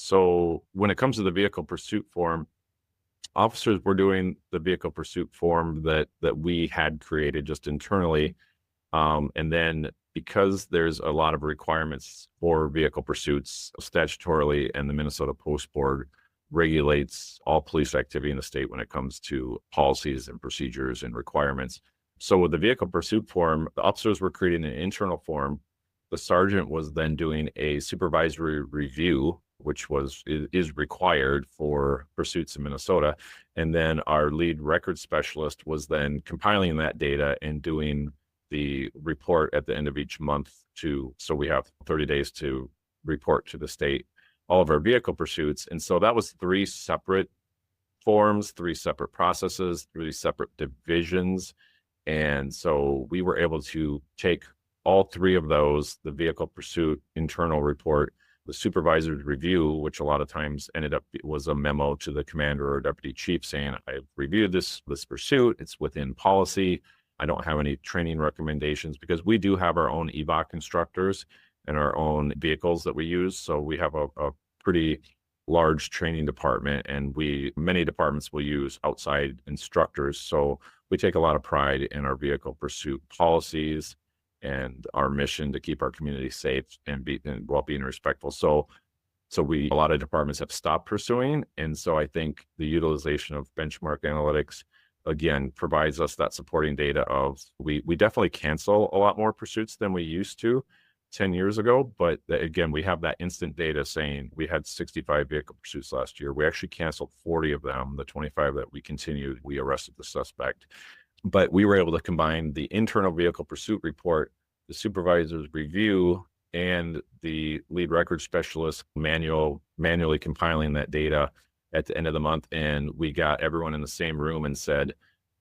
So when it comes to the vehicle pursuit form, officers were doing the vehicle pursuit form that we had created just internally. And then because there's a lot of requirements for vehicle pursuits statutorily, and the Minnesota Post Board regulates all police activity in the state when it comes to policies and procedures and requirements. So with the vehicle pursuit form, the officers were creating an internal form. The sergeant was then doing a supervisory review, which is required for pursuits in Minnesota. And then our lead record specialist was then compiling that data and doing the report at the end of each month so we have 30 days to report to the state all of our vehicle pursuits. And so that was 3 separate forms, 3 separate processes, 3 separate divisions. And so we were able to take all 3 of those, the vehicle pursuit internal report, the supervisor's review, which a lot of times was a memo to the commander or deputy chief saying, I've reviewed this pursuit, it's within policy. I don't have any training recommendations, because we do have our own EVOC instructors and our own vehicles that we use. So we have a pretty large training department, and many departments will use outside instructors. So we take a lot of pride in our vehicle pursuit policies and our mission to keep our community safe and while being respectful. So a lot of departments have stopped pursuing. And so I think the utilization of benchmark analytics, again, provides us that supporting data of we definitely cancel a lot more pursuits than we used to 10 years ago. But again, we have that instant data saying we had 65 vehicle pursuits last year. We actually canceled 40 of them. The 25 that we continued, we arrested the suspect. But we were able to combine the internal vehicle pursuit report, the supervisor's review, and the lead record specialist manually compiling that data at the end of the month. And we got everyone in the same room and said,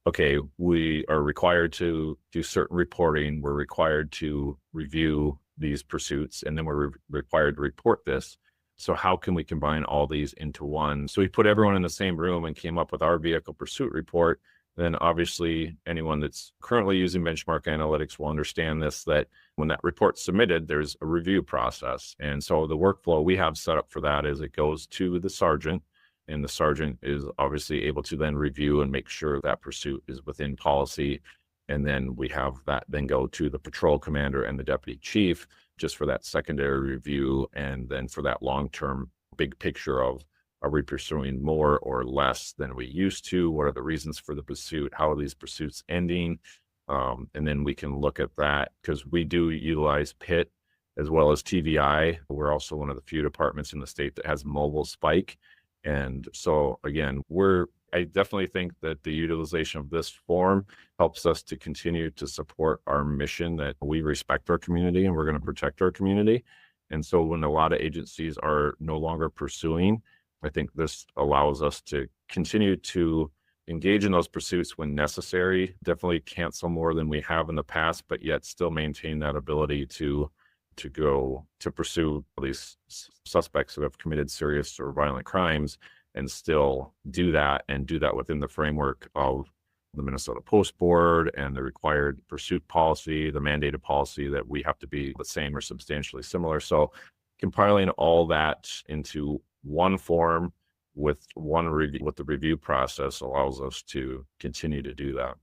okay, we are required to do certain reporting. We're required to review these pursuits, and then we're required to report this. So how can we combine all these into one? So we put everyone in the same room and came up with our vehicle pursuit report. Then obviously anyone that's currently using benchmark analytics will understand this, that when that report's submitted, there's a review process. And so the workflow we have set up for that is it goes to the sergeant, and the sergeant is obviously able to then review and make sure that pursuit is within policy. And then we have that then go to the patrol commander and the deputy chief just for that secondary review. And then for that long-term big picture of, are we pursuing more or less than we used to? What are the reasons for the pursuit? How are these pursuits ending? And then we can look at that, because we do utilize PIT as well as TVI. We're also one of the few departments in the state that has mobile spike. And so again, I definitely think that the utilization of this form helps us to continue to support our mission that we respect our community and we're going to protect our community. And so when a lot of agencies are no longer pursuing, I think this allows us to continue to engage in those pursuits when necessary, definitely cancel more than we have in the past, but yet still maintain that ability to go to pursue these suspects who have committed serious or violent crimes, and still do that within the framework of the Minnesota Post Board and the required pursuit policy, the mandated policy that we have to be the same or substantially similar. So compiling all that into one form with the review process allows us to continue to do that.